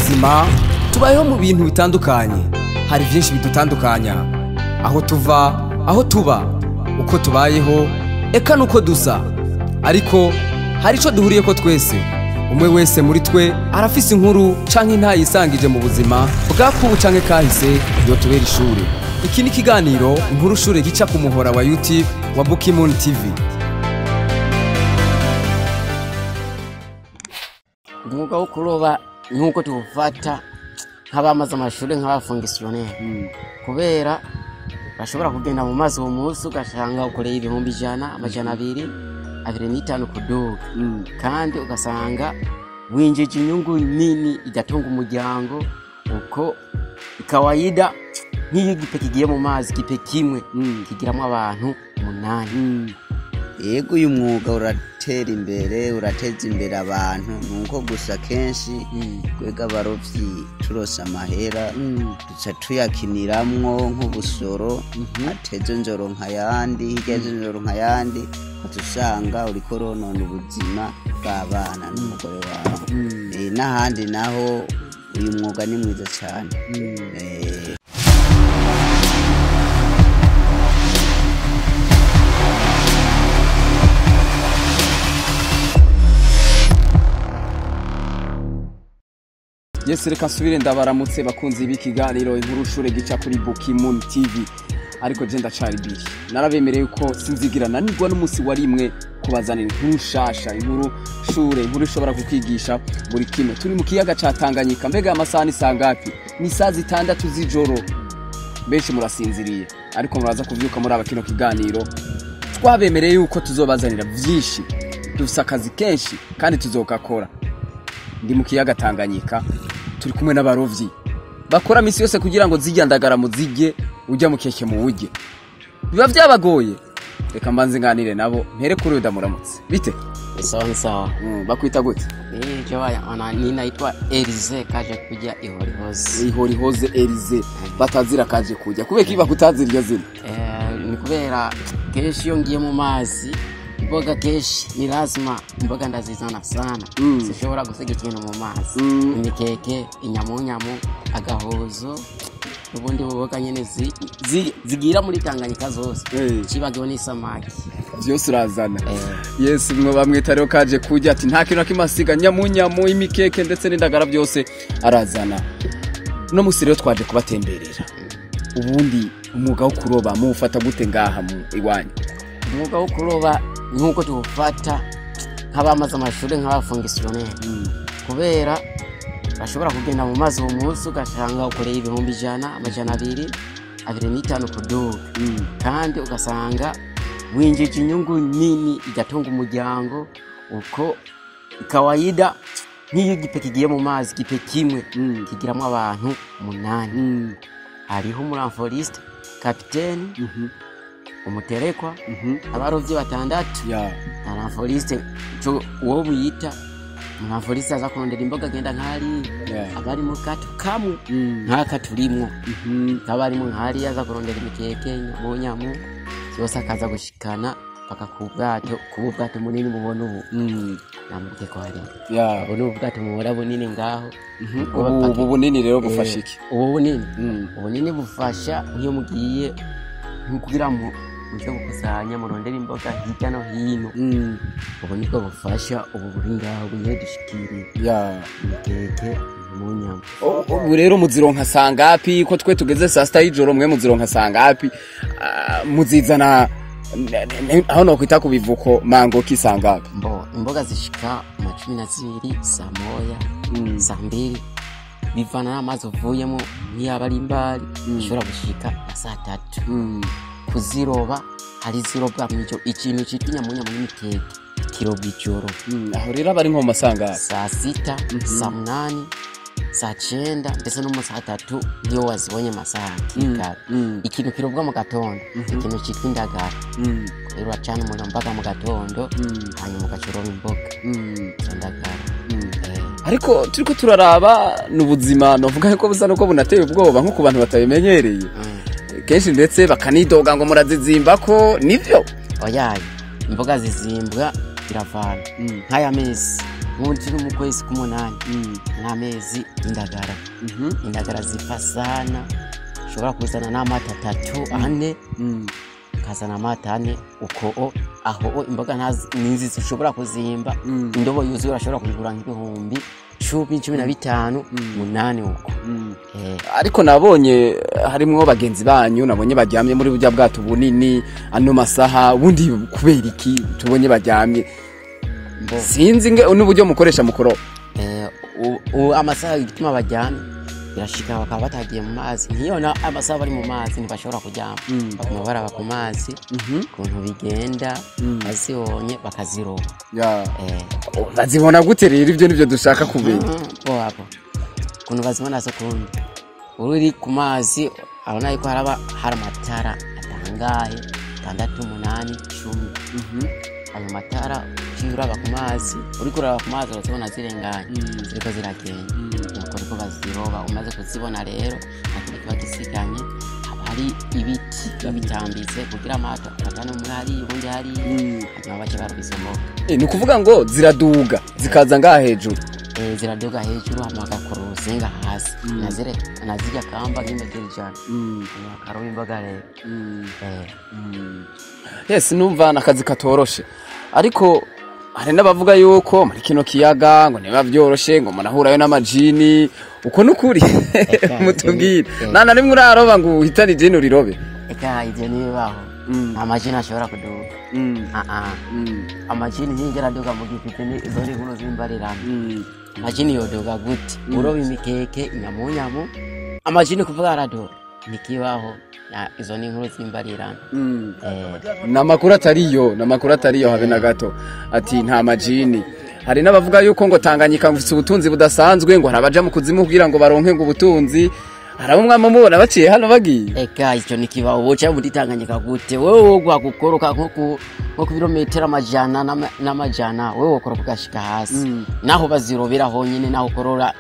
buzima tubayeho mu bintu bitandukanye, hari byinshi bidutandukanya, aho tuva, aho tuba, uko tubayeho, eka nuko dusa. Ariko hari ico duhuriye ko twese, umwe wese muri twe arafise inkuru canke ntayisangije mu buzima bwa kubu canke kahise yo tubera ishure. Iki ni kiganiro inkuru shure gica ku muhora wa YouTube wa Babikora TV. Umwuga wo kuroba nkuko tuwufata nk'abamaze amashuri nk'abafungisiyoneri, kubera bashobora kugenda mu mazi uwo munsi ugasanga ukoreye 100, 200, 250 kuduga, kandi ugasanga winjije inyungu nini igatunga umuryango. Uko kawaida nk'iyo igipe kigiye mu mazi, igipe kimwe kigiramo abantu 8. Yego uyu mwuga uratera imbere, urateza imbere abantu, nuko gusa kenshi kwega abarovyi turose amahera duca tuyakiniramwo nk'ubusoro, atezo njoro nkayandi, higezo njoro nkayandi, utusanga uriko ronona ubuzima bw'abana n'umugore wawe. N'ahandi naho uyu mwuga ni mwiza cyane. Yes, reka nsubire ndabaramutse bakunzi ibikiganiro inkuru shure gica kuri Babikora TV. Ariko je ndacari biri, narabemereye uko sinzigira nanirwa n'umunsi warimwe kubazanira inkuru shasha, inkuru shure, inkuru ishobora kukwigisha buri kimwe. Turi mu kiyaga ca Tanganyika, mbega amasaha ni sangapi? Ni saa zitandatu z'ijoro. Benshi murasinziriye, ariko muraza kuvyuka muri abakino kiganiro. Twabemereye yuko tuzobazanira vyinshi, dufise akazi kenshi kandi tuzokakora. Ndi mu kiyaga Tanganyika, turi kumwe n'abarovyi bakora misi yose kugira ngo zijyandagara mu zige ujya mu keke mu wuje. Biba vyabagoye, reka mbanze nganire nabo mpere kuri udamuramutse. Bite? Sawa. Bakwita gute? Ninaitwa Elize, kaje kujya ihorihoze. Ihorihoze Elize, batazira kaje kujya. Kubera kiba kutazira iryo zina? Ni kubera keshi iyo ngiye mu mazi, imboga keshi ni lazima imboga ndazizana sana. Sishobora gusiga ikintu mu mazi. Imikeke, inyamunyamu, agahozo, ubundi buboga nyene zigira muri Tanganyika zose. Kibagiwe n'isamaki. Vyose urazana. Yes, mwe bamwita rero kaje kujya ati nta kintu nakimasiga, nyamunyamu, imikeke ndetse n'indagara byose arazana. No musi rero twaje kubatemberera. Ubundi umwuga wo kuroba mufata gute ngaha mu iwanyu? Umwuga wo kuroba nkuko tuwufata nk'abamaze amashuri nk'abafungisiyoneri, kubera bashobora kugenda mu mazi uwo munsi ugasanga ukoreye 100, 200, 250 kuduga, kandi ugasanga winjije inyungu nini igatunga umuryango. Uko kawaida nk'iyo igipe kigiye mu mazi, igipe kimwe kigiramo abantu 8. Hariho umuranforiste, kapiteni, umuterekwa, abarovyi 6. Umuranforiste uwo buyita umuranforiste aza kurondera imboga agenda nkari, abari mu kato kamwe nkaka turimwo, abarimo nkari aza kurondera imikeke, nyamunyamu, yose akaza gushikana paka ku bwato munini mubona ubu. Namubwiye ko hari ubu ubwato mubona bunini ngaho. Ubu bunini rero bufasha iki? Ubu bunini bufasha iyo mugiye kugira mu buryo gukusanya murondera imboga hirya no hino. Ubu niko bufasha, ubu buri ngaho bunye dushikiriye. Imikeke, nyamunyamu. Ubu rero muzironka sangapi? Ko twe tugeze saa sita y'ijoro, mwe muzironka sangapi? Muzizana aho no kwita ku bivuko mango kisangapi? Imboga zishika 12, saa moya, saa 2, bivana n'amazi uvuyemo. Niyaba ari imbari ishobora gushika saa 3. Kuziroba hari zirobwa mwijo ikintu cyitwa inyamunyamu n'imikeke kiroba ijoro. Aho rero abari nko masanga saa 6, saa 8, saa 9 ndetse no mu saa 3 niyo wazibonye masaha kigara. Ikintu kirobwa mu gatondo, ikintu cyitwa indagara. Rero acana umuntu mpaka mu gatondo, hanyuma ugacurora imboga indagara. Ariko turiko turaraba n'ubuzima novuga ko busa nuko bunateye ubwoba nko ku bantu batabimenyereye. Kenshi ndetse bakanidoga ngo murazizimba ko nivyo. Oyaye imboga zizimbwa biravana. Nk'aya mezi nk'ubu mu kwezi k'umunani n'amezi indagara indagara zipfa sana ushobora kuzana n'amata 3 ane kazana amata ane uko aho imboga ninzi ushobora kuzimba indobo yuzuye urashobora kugura nk'ibihumbi 15 8 uko ariko nabonye harimwo bagenzi banyu nabonye baryamye muri burya bwato bunini ano masaha ubundi kubera iki tubonye baryamye sinzi n'uburyo mukoresha mukoro amasaha gituma baryamye birashika bakaba batagiye mu mazi nkiyona amasaha bari mu mazi ntibashobora kuryama bakuma baraba ku mazi kuntu bigenda bazibonye bakaziroba bazibona gute rero ivyo nivyo dushaka kumenya hapo kuntu bazibona so kundi uri ku mazi abona yuko hari amatara atangaye 6 8 10 ayo matara uraba ku mazi uriko uraba ku mazi urabona zirenganye ziriko ziragenda nuko baziroba umaze kuzibona rero nakindi bagisiganye hari ibiti babitambitse kugira amato atane muri ubundi hari hanyuma bace barubisomoka ni kuvuga ngo ziraduga zikaza ngaha hejuru ziraduga hejuru amaga kurusenga hasi nazirya kamba nk'imetero 100 akaroba imboga rero yes numva nakazi katoroshe ariko hari n'abavuga yuko muri kino kiyaga ngo niba byoroshe ngo munahurayo n'amajini uko nukuri mutubwire nana rimwe uraroba ngo uhitane ijini urirobe ivyo nibaho amajini ashobora kuduga amajini ntiyigera aduga mu gifite izo ni nkuru z'imbarirano amajini yoduga gute uroba imikeke inyamunyamu amajini kuvuga araduga nikibaho izo ni nkuru z'imbarirano namakuru atariyo habe na gato ati nta majini hari n'abavuga yuko ngo Tanganyika ngufite ubutunzi budasanzwe ngo harabaja mu kuzimu kugira ngo baronke ngo ubutunzi harabo mwama mubona baciye hano bagiye icyo nikibaho boca muri Tanganyika gute wewe gwa gukoroka nko ku birometero amajana n'amajana wewe wokora kugashika hasi naho bazirobera honyine naho korora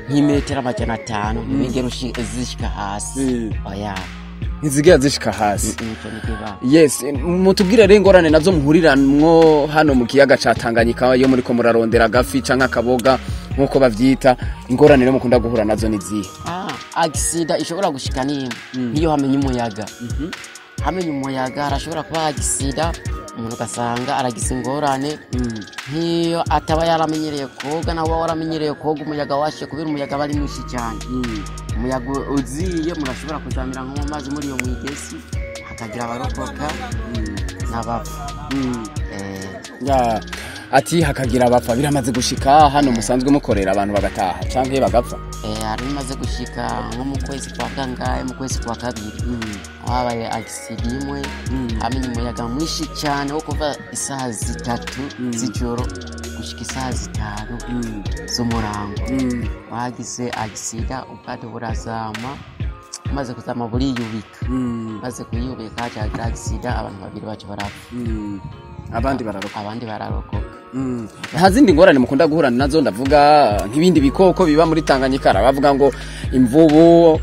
nk'imetero amajana 5 n'ingero zishika hasi oya ntizigira zishika hasi yes mutubwire rero ingorane nazo muhuriranmwo hano mu kiyaga ca Tanganyika yo muri ko murarondera gafi canka kaboga nkuko bavyita ingorane rero mukunda guhura nazo nizihe accident ishobora gushika niyo hamenye umuyaga hamenye umuyaga arashobora kuba accident umuntu gasanga aragise ingorane nkiyo ataba yaramenyereye koga nawe waramenyereye koga umuyaga washe kubira umuyaga bari mwinshi cyane umuyaga uziye murashobora kuzamira nko mu mazi muri yo mwigesi hakagira abarokoka n'abapfa ati hakagira abapfa biramaze gushika hano musanzwe mukorera abantu bagataha canke bagapfa ari maze gushika nko mu kwezi kwa gangaye mu kwezi kwa kabiri habaye accident imwe hamenye umuyaga mwinshi cyane wo kuva isaha 3 z'ijoro gushika isaha 5 z'umurango bagize accident ubwato burazama maze kuzama buri yubika maze kuyubika cyagira accident abantu babiri bacu barapfa abandi bararokoka nta zindi ngorane mukunda guhura nazo ndavuga nk'ibindi bikoko biba muri Tanganyika bavuga ngo imvubu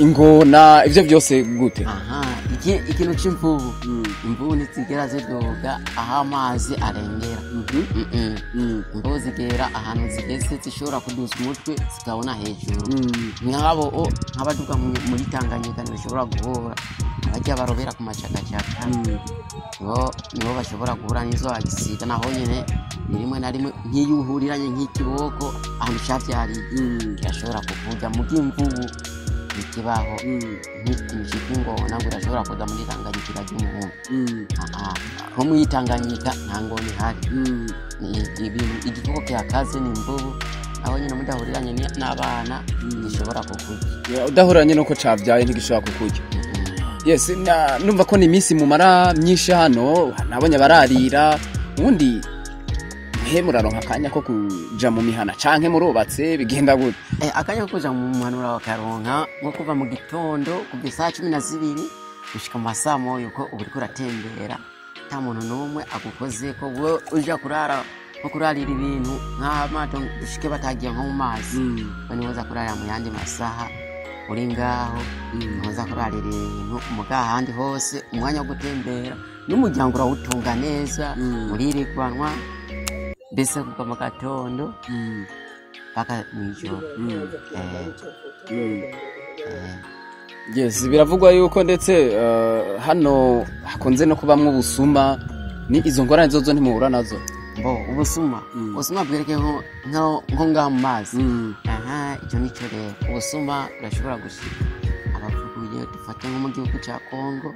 ingona ivyo byose gute ikintu c'imvubu imvubu nizigera zidoga aho amazi arengera imvubu zigera ahantu zigeze zishobora kuduza umutwe zikabona hejuru nk'abo nk'abaduga muri Tanganyika ntibashobora guhura abajya barobera ku macakacaka nibo bashobora guhura n'izo agisiga naho nyene rimwe na rimwe nk'iyuhuriranye nk'ikiboko ahantu shavyari kirashobora kuvuga mu bw'imvubu ikibaho nk'imishiki ngona ngo irashobora kuza muri Tanganyika ry'umuhungu nko muri Tanganyika nta ngona ihari igikoko cyakaze ni imvubu aho nyine mudahuriranye n'abana gishobora kukurya udahuranye nuko cavyaye ntigishobora kukurya yes numva ko ni iminsi mumara myinshi hano nabonye bararira ubundi muraronka akanya ko kuja mu mihana canke murubatse bigenda gute akanya ko kuja mu mihana bakaronka nko kuva mu gitondo kuva saa 12 gushika mu masaa moyo ko uburiko uratembera nta muntu n'umwe agukoze ko we uja kurara nko kurarira ibintu nk'amato dushike batagiye nko mu mazi bani woza kurara mu yandi masaha uri ngaho woza kurarira ibintu mugahandi hose umwanya wo gutembera n'umuryango urawutunga neza muririkwanwa mbese kuva mu gatondo paka mw'ijoro. Yes, biravugwa yuko ndetse hano hakunze no kubamwo ubusuma, ni izo ngorane zozo ntimuhura nazo? Ubusuma bwereke nko ngaha mu mazi. Icyo nicyo rero ubusuma urashobora gushika abavuguye dufate nko mu gihugu cya Kongo,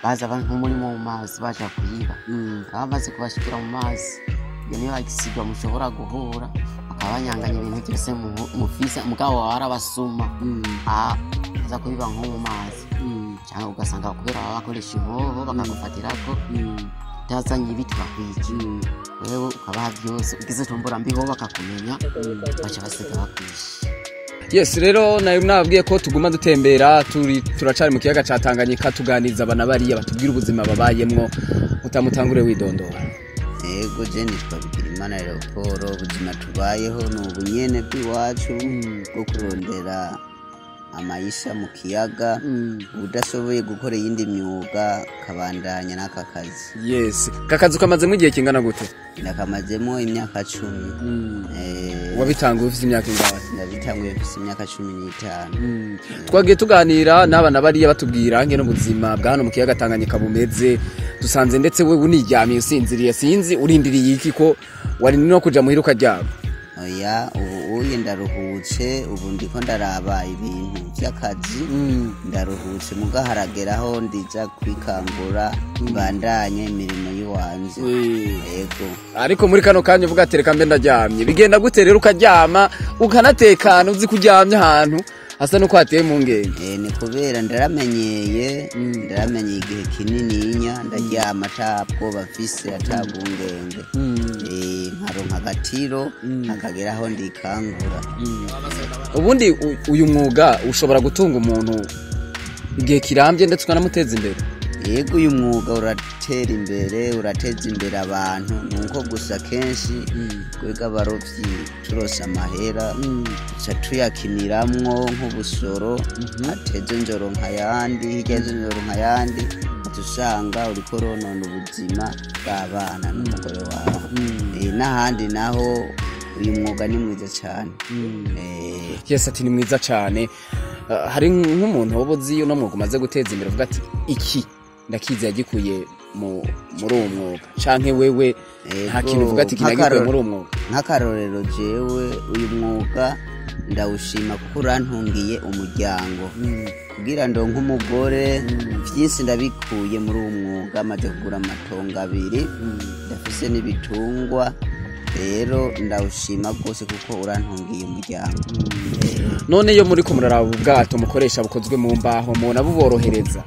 baza nko muri mu mazi baje kuyiba, bamaze kubashikira mu mazi, iyo niyo agisigwa mushobora guhura akabanyanganya ibintu byose mufise mugabo warabasuma aza kubiba nko mu mazi, cyangwa ugasanga kubera bakoresha inkoho bakagufatirako tazanye ibitwa kwiki, wewe ukabaha byose ugize tombora mbiho bakakumenya bacha basiga bakwisha. Yes, rero nayo nabwiye ko tuguma dutembera turacari mu kiyaga ca Tanganyika tuganiza abana bariya batubwira ubuzima babayemwo, utamutangure widondora. Ego je nitwa Babikora Leopold, ubuzima tubayeho n'ubunyene bw'iwacu bwo kurondera amayisha mu kiyaga, udashoboye gukora yindi myuga kabandanya n'aka kazi. Yes, kakazi kamaze mu gihe kingana gute? Nakamazemo imyaka 10. Wabitanguye ufite imyaka ingahe? Nabitanguye ufite imyaka 15. Twagiye tuganira n'abana bariya batubwira ngene ubuzima bwa hano mu kiyaga Tanganyika bumeze, dusanze ndetse we uniryamiye usinziriye, sinzi urindiriye iki ko wari no kuja muhiruka ryabo? Oya, ubu ndaruhutse, ubu ndiko ndaraba ibintu by'akazi, ndaruhutse mugaharageraho ndiza kwikangura mbandanye imirimo yiwanje. Yego. Ariko muri kano kanya uvuga ati reka mbe ndaryamye, bigenda gute rero ukaryama ukanatekana uzi kuryamya ahantu asa no kwateye mu ngenge? Ni kubera ndaramenyeye igihe kinininya ndaryama atabwo bafise atabungenge. Nkaronka agatiro akageraho ndikangura. Ubundi uyu mwuga ushobora gutunga umuntu igihe kirambye ndetse ukanamuteza imbere? Yego, uyu mwuga uratera imbere, urateza imbere abantu, nuko gusa kenshi kwega abarovyi turose amahera duca tuyakiniramwo nk'ubusoro, ateze njoro nkayandi, hirya njoro nkayandi, usanga uriko ronona ubuzima bw'abana n'umugore wawe. N'ahandi naho uyu mwuga ni mwiza cyane. Yes, ati ni mwiza cyane. Hari nk'umuntu wobozi uno mwuga umaze guteza imbere uvuga ati iki ndakizi yagikuye muri uwo mwuga, canke wewe nta kintu uvuga ati kinagikuye muri uwo mwuga? Nk'akarorero jewe uyu mwuga ndawushima kuko urantungiye umuryango, kugira ndo nk'umugore byinshi ndabikuye muri uwo mwuga, maze kugura amatongo 2, ndafise n'ibitungwa, rero ndawushima rwose kuko urantungiye umuryango. None iyo muri ko muraraba ubwato mukoresha bukozwe mu mbaho mubona buborohereza?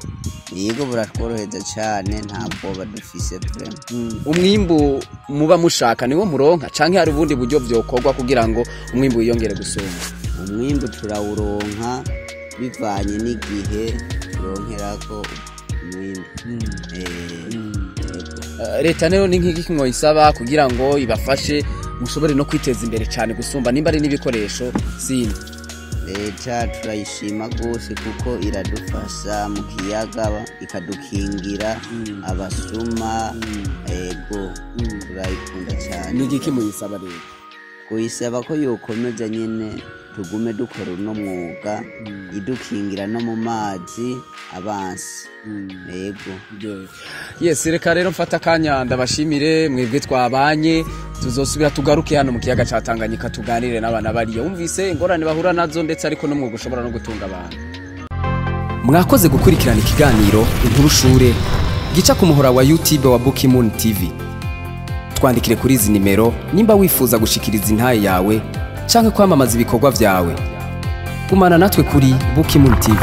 Yego, buratworohereza cyane, ntabwo badufise vraiment. Umwimbu muba mushaka niwo muronka canke hari ubundi buryo byokorwa kugira ngo umwimbu yiyongere gusumba? Umwimbu turawuronka bivanye n'igihe turonkerako umwimbu. Leta rero ni nk'iki mwoyisaba kugira ngo ibafashe mushobore no kwiteza imbere cyane gusumba nimba ari n'ibikoresho sindi? Leta turayishima rwose kuko iradufasha mu kiyaga, ikadukingira abasuma. Yego, turayikunda cyane. Ni iki muyisaba rero? Kuyisaba ko yokomeza nyene tugume dukora uno mwuga, idukingira no mu mazi abansi. Yego. Yes, reka rero mfata akanya ndabashimire mwebwe twabanye, tuzosubira tugaruke hano mu kiyaga ca Tanganyika tuganire n'abana bariya, wumvise ingorane bahura nazo ndetse ariko no mwuga ushobora no gutunga abantu. Mwakoze gukurikirana ikiganiro Inkuru Shure gica ku muhora wa YouTube wa Bukimuni TV. Twandikire kuri izi nimero nimba wifuza gushikiriza intaye yawe canke kwamamaza ibikorwa vyawe. Gumana natwe kuri Bukimuni TV.